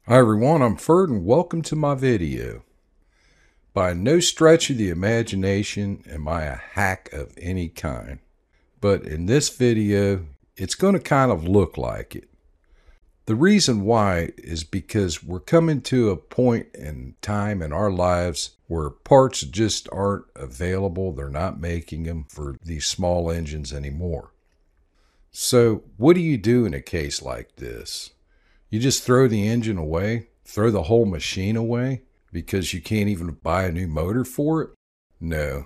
Hi everyone, I'm Ferd and welcome to my video. By no stretch of the imagination am I a hack of any kind, but in this video it's going to kind of look like it. The reason why is because we're coming to a point in time in our lives where parts just aren't available. They're not making them for these small engines anymore. So what do you do in a case like this? You just throw the engine away, throw the whole machine away because you can't even buy a new motor for it? No.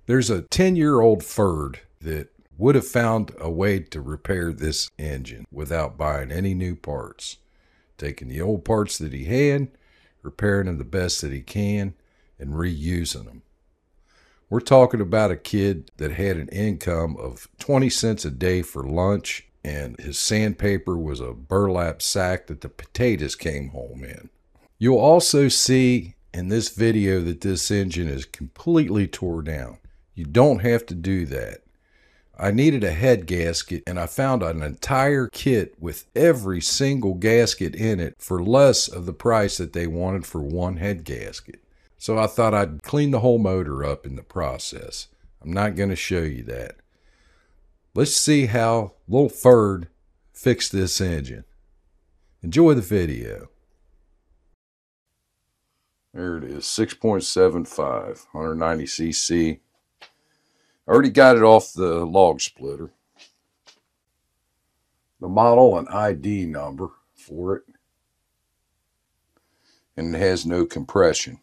There's a 10-year-old Ford that would have found a way to repair this engine without buying any new parts. Taking the old parts that he had, repairing them the best that he can, and reusing them. We're talking about a kid that had an income of 20 cents a day for lunch, and his sandpaper was a burlap sack that the potatoes came home in. You'll also see in this video that this engine is completely tore down. You don't have to do that. I needed a head gasket, and I found an entire kit with every single gasket in it for less of the price that they wanted for one head gasket. So I thought I'd clean the whole motor up in the process. I'm not going to show you that. Let's see how little Ferd fixed this engine. Enjoy the video. There it is, 6.75, 190cc. I already got it off the log splitter. The model and ID number for it. And it has no compression.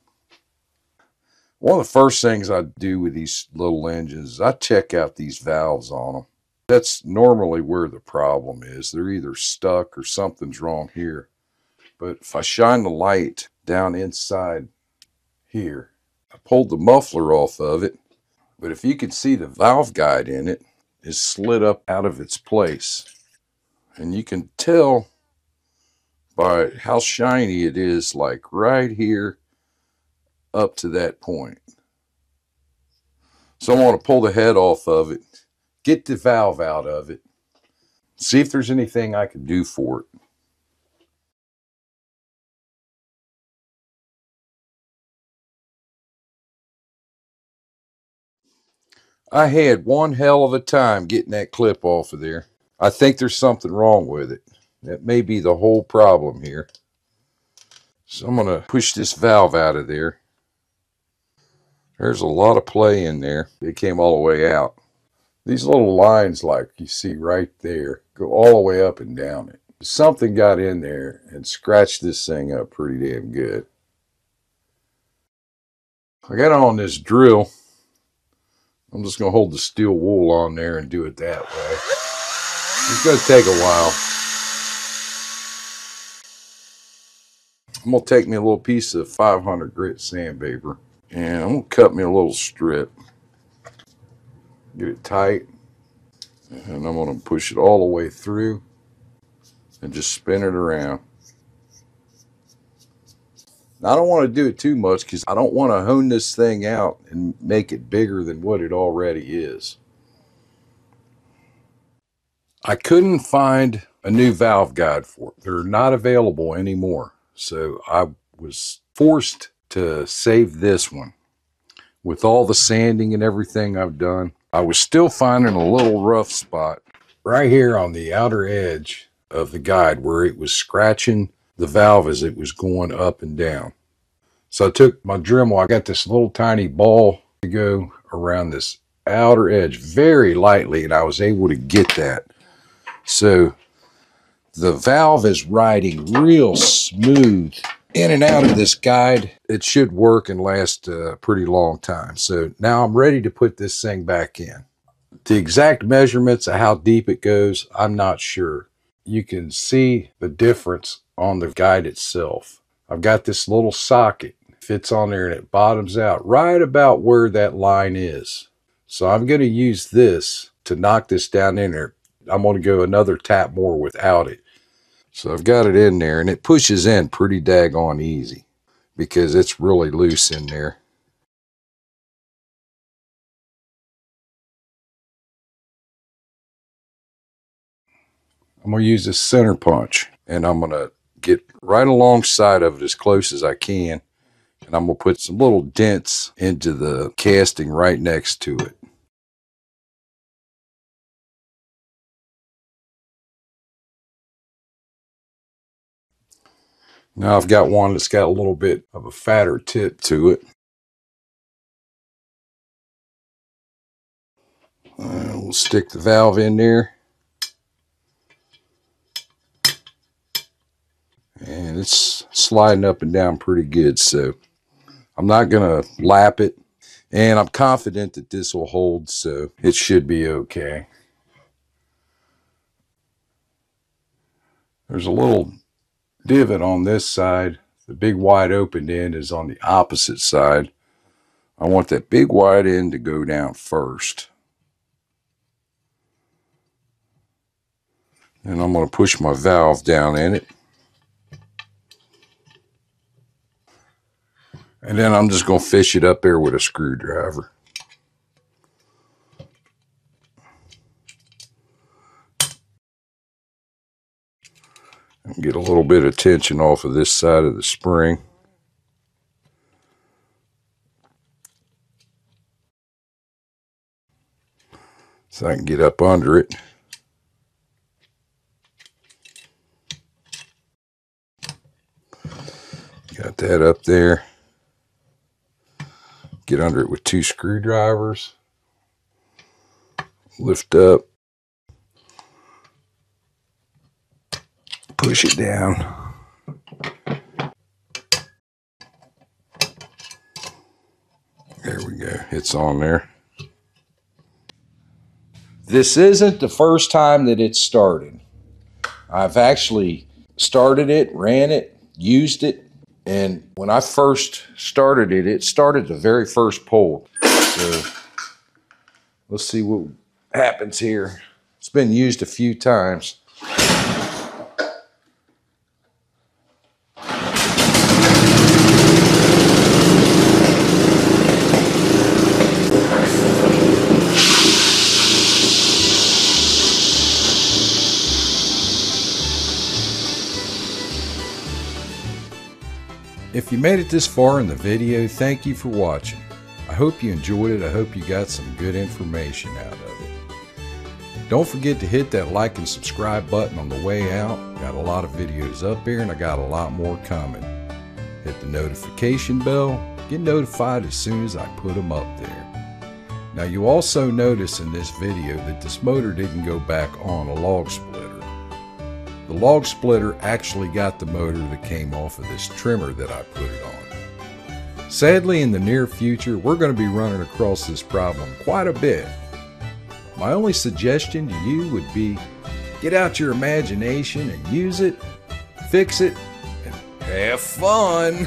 One of the first things I do with these little engines is I check out these valves on them. That's normally where the problem is. They're either stuck or something's wrong here. But if I shine the light down inside here, I pulled the muffler off of it. But if you can see, the valve guide in it is slid up out of its place. And you can tell by how shiny it is, like right here up to that point. So I want to pull the head off of it, get the valve out of it, see if there's anything I can do for it. I had one hell of a time getting that clip off of there. I think there's something wrong with it. That may be the whole problem here. So I'm going to push this valve out of there. There's a lot of play in there. It came all the way out. These little lines, like you see right there, go all the way up and down it. Something got in there and scratched this thing up pretty damn good. I got on this drill. I'm just going to hold the steel wool on there and do it that way. It's going to take a while. I'm going to take me a little piece of 500 grit sandpaper and I'm going to cut me a little strip. Get it tight. And I'm going to push it all the way through and just spin it around. Now, I don't want to do it too much because I don't want to hone this thing out and make it bigger than what it already is. I couldn't find a new valve guide for it. They're not available anymore. So I was forced to save this one. With all the sanding and everything I've done, I was still finding a little rough spot right here on the outer edge of the guide where it was scratching the valve as it was going up and down. So I took my Dremel. I got this little tiny ball to go around this outer edge very lightly, and I was able to get that. So the valve is riding real smooth in and out of this guide. It should work and last a pretty long time. So now I'm ready to put this thing back in. The exact measurements of how deep it goes, I'm not sure. You can see the difference on the guide itself. I've got this little socket, fits on there, and it bottoms out right about where that line is. So I'm going to use this to knock this down in there. I'm going to go another tap more without it. So I've got it in there, and it pushes in pretty daggone easy because it's really loose in there. I'm going to use this center punch, and I'm going to get right alongside of it as close as I can. And I'm going to put some little dents into the casting right next to it. Now I've got one that's got a little bit of a fatter tip to it. We'll stick the valve in there. And it's sliding up and down pretty good, so I'm not going to lap it. And I'm confident that this will hold, so it should be okay. There's a little divot on this side. The big wide open end is on the opposite side. I want that big wide end to go down first. And I'm going to push my valve down in it. And then I'm just going to fish it up there with a screwdriver. And get a little bit of tension off of this side of the spring. So I can get up under it. Got that up there. Get under it with 2 screwdrivers. Lift up. Push it down. There we go. It's on there. This isn't the first time that it's started. I've actually started it, ran it, used it, and when I first started it, it started the very first pull. So let's see what happens here. It's been used a few times. If you made it this far in the video, thank you for watching. I hope you enjoyed it. I hope you got some good information out of it. Don't forget to hit that like and subscribe button on the way out. Got a lot of videos up here and I got a lot more coming. Hit the notification bell. Get notified as soon as I put them up there. Now you also notice in this video that this motor didn't go back on a log splitter. The log splitter actually got the motor that came off of this trimmer that I put it on. Sadly, in the near future, we're going to be running across this problem quite a bit. My only suggestion to you would be get out your imagination and use it, fix it, and have fun.